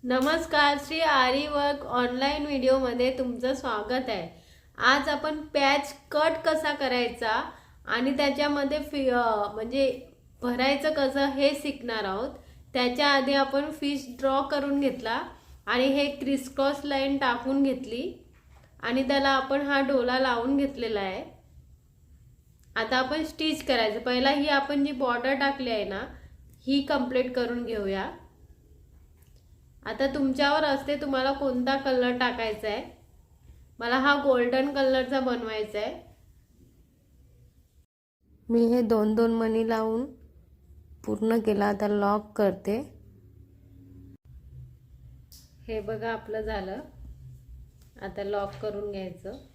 नमस्कार, श्री आरी work online व्हिडिओमध्ये तुमचं स्वागत आहे। आज आपण पॅच कट कसा करायचा आणि त्याच्यामध्ये म्हणजे भरायचं कसं हे शिकणार आहोत। त्याच्या आधी आपण फिश ड्रॉ करून घेतला आणि हे क्रिसक्रॉस लाईन टाकून घेतली आणि त्याला आपण हा डोला लावून घेतलेला आहे। आता आपण स्टिच करायचं। पहिला ही आपण जी बॉर्डर टाकली आहे ना, ही कंप्लीट करून घेऊया। आता तुमच्यावर असते तुम्हाला कोणता कलर टाकायचा आहे। मला हा गोल्डन कलरचा बनवायचा आहे। मी हे दोन दोन मणी लावून पूर्ण केला। आता लॉक करते। हे बघा आपलं झालं। आता लॉक करून घ्यायचं।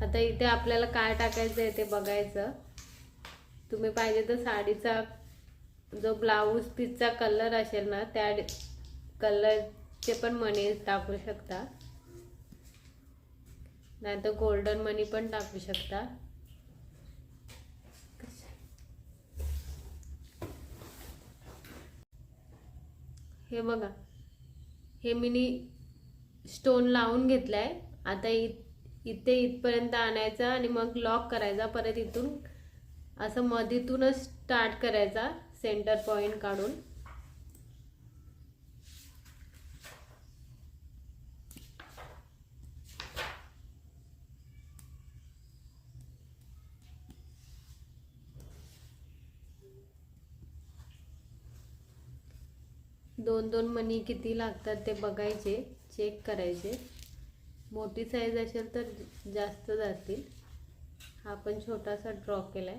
आता इथे आपल्याला काय टाकायचं आहे ते बघायचं। तुम्ही पाहिजे तर साडीचा जो ब्लाउज पीसचा कलर असेल ना, त्या कलरचे पण मणी टाकू शकता, नाहीतर गोल्डन मनी पण टाकू शकता। हे बघा, हे मिनी स्टोन लावून घेतलाय। आता इथे इथपर्यंत आणायचा आणि मग लॉक करायचा। परत इथून असं मधीतूनच स्टार्ट करायचा, सेंटर पॉइंट काढून। दोन दोन मणी किती लागतात ते बघायचे, चेक करायचे। मोठी साईज असेल तर जास्त जातील। हा पण छोटासा ड्रॉ केलाय।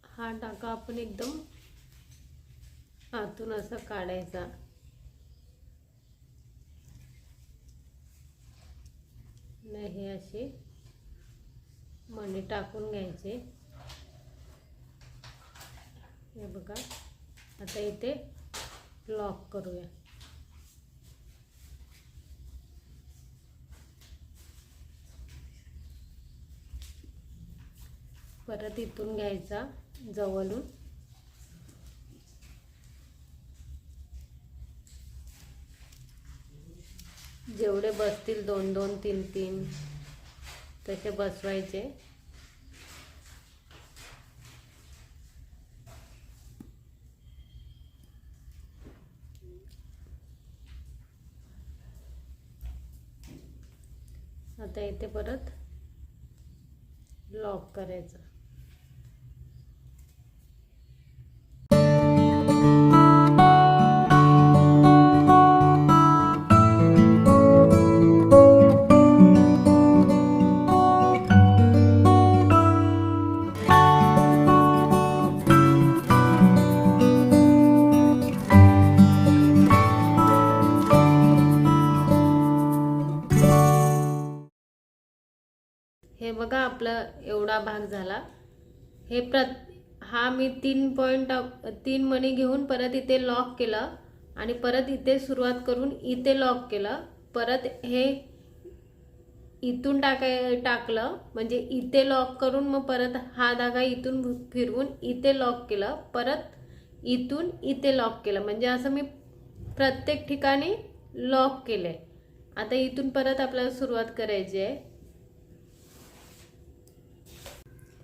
हा टाका आपण एकदम आतून असं काढायचा। नाही, हे असे मणी टाकून घ्यायचे। हे बघा, आता इथे लॉक करूया। परत इथून घ्यायचा जवळून। जेवढे बसतील, दोन दोन तीन तीन तसे बसवायचे। आता इथे परत लॉक करायचं। हे बघा, आपला एवढा भाग झाला। हे हा मी 3 मणी घेऊन परत इथे लॉक केलं आणि परत इथे सुरुवात करून इथे लॉक केलं। परत हे इथून टाकलं म्हणजे इथे लॉक करून मग परत हा धागा इथून फिरवून इथे लॉक केलं। परत इथून इथे लॉक केलं, म्हणजे असं मी प्रत्येक ठिकाणी लॉक केले। आता इथून परत आपल्याला सुरुवात करायची आहे।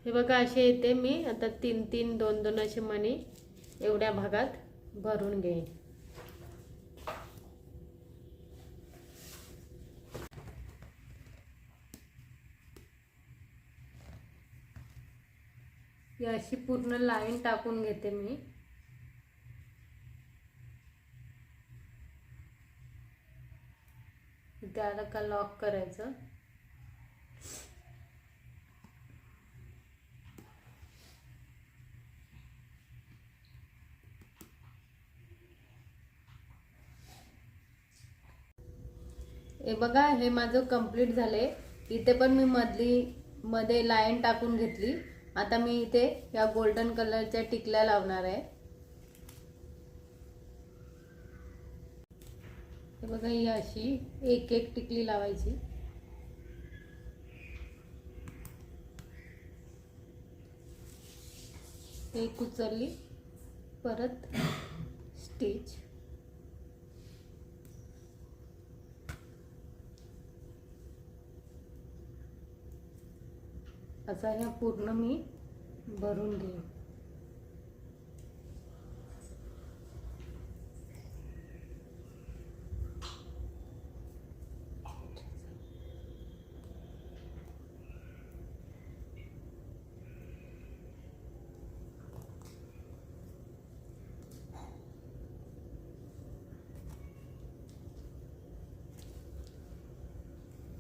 हे बघा, असे येते मी आता 3 3 2 2 असे मणी एवढ्या भागात भरून घेईन। अशी पूर्ण लाईन टाकून घेते मी। त्याला का लॉक करायचं। हे बघा, हे माझं कंप्लीट झाले। इथे पण मी मध्ये लाईन टाकून घेतली। आता मी इथे या गोल्डन कलरच्या टिकल्या लावणार आहे। हे बघा, ही अशी एक एक टिकली लावायची. एक उचलली, परत स्टिच. असा ह्या पूर्ण मी भरून घेईन.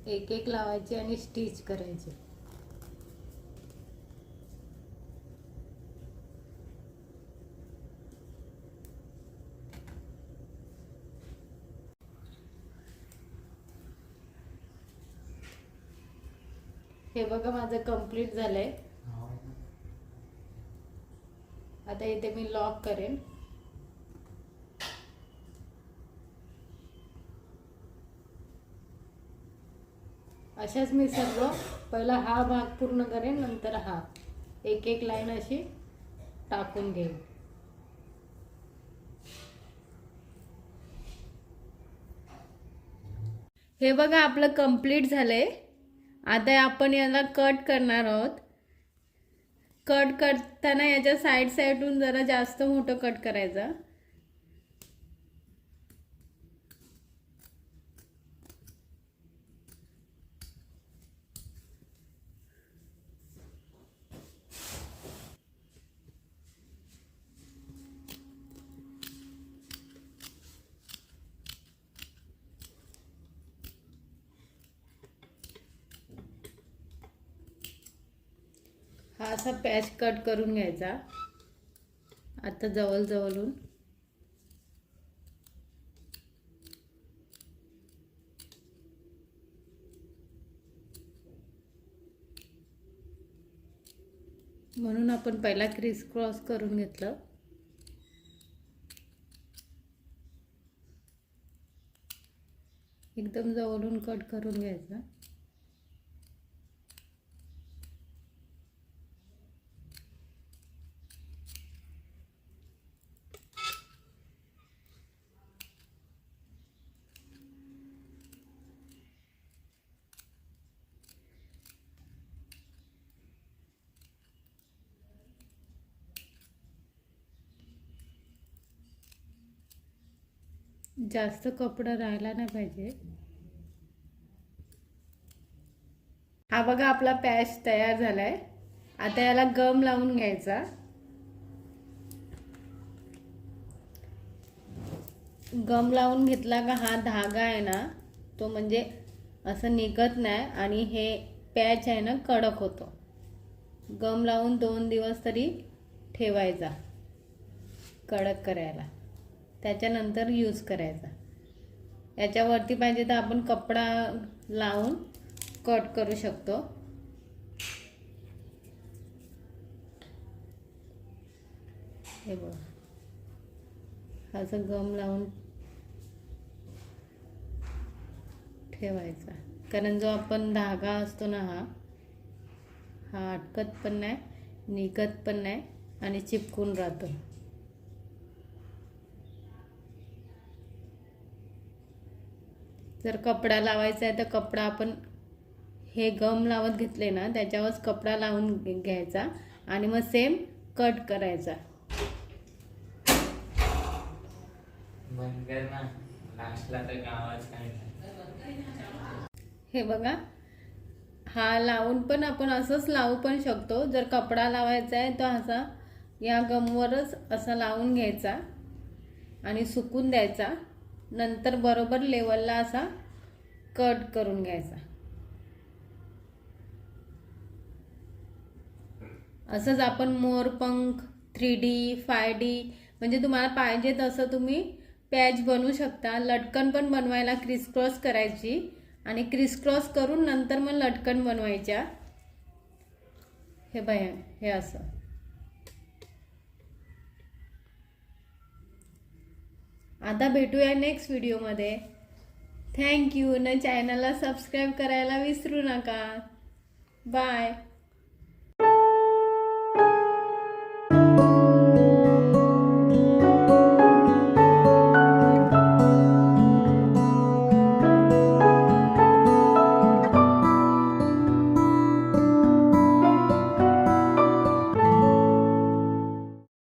एक एक लावायची आणि स्टिच करायची. हे बघा, माझं कंप्लीट झालंय. आता इथे मी लॉक करेन. अशाच मी सर्व पहिला हा भाग पूर्ण करेन, नंतर हा एक एक लाईन अशी टाकून घेईन. हे बघा, आपलं कंप्लीट झालंय. आता आपण याला कट करणार आहोत. कट करताना याच्या साईडून जरा जास्त मोठं कट करायचं. हा असा पॅच कट करून घ्यायचा. आता जवळून म्हणून आपण पहिला क्रिस क्रॉस करून घेतलं. एकदम जवळून कट करून घ्यायचा. जास्त कपडा राहिला नाही पाहिजे. हा बघा, आपला पॅच तयार झालाय. आता याला गम लावून घ्यायचा. गम लावून घेतला का हा धागा आहे ना, तो म्हणजे असं निघत नाही आणि हे पॅच आहे ना कडक होतो. गम लावून 2 दिवस तरी ठेवायचा कडक करायला, त्याच्यानंतर यूज करायचा. याच्यावरती पाहिजे तर आपण कपडा लावून कट करू शकतो. हे बघा, असं गम लावून ठेवायचा, कारण जो आपण धागा असतो ना हा अटकत पण नाही, निघत पण नाही आणि चिपकून राहतो. जर कपडा लावायचा आहे तर कपडा आपण हे गम लावत घेतले ना त्याच्यावरच कपडा लावून घ्यायचा आणि मग सेम कट करायचा. हे बघा, हा लावून पण आपण असंच लावू पण शकतो. जर कपडा लावायचा आहे तर असा या गमवरच असा लावून घ्यायचा आणि सुकून द्यायचा. नंतर बरोबर लेवलला असा कट करून घ्यायचा. असंच आपण मोरपंख 3D 5D म्हणजे तुम्हाला पाहिजे तसं तुम्ही पॅच बनवू शकता. लटकन पण बनवायला क्रिस क्रॉस करायची आणि क्रिस क्रॉस करून नंतर मग लटकन बनवायच्या. हे बघा, हे असं. आता भेटूया नेक्स्ट व्हिडिओमध्ये. थँक्यू. न चॅनलला सबस्क्राईब करायला विसरू नका. बाय.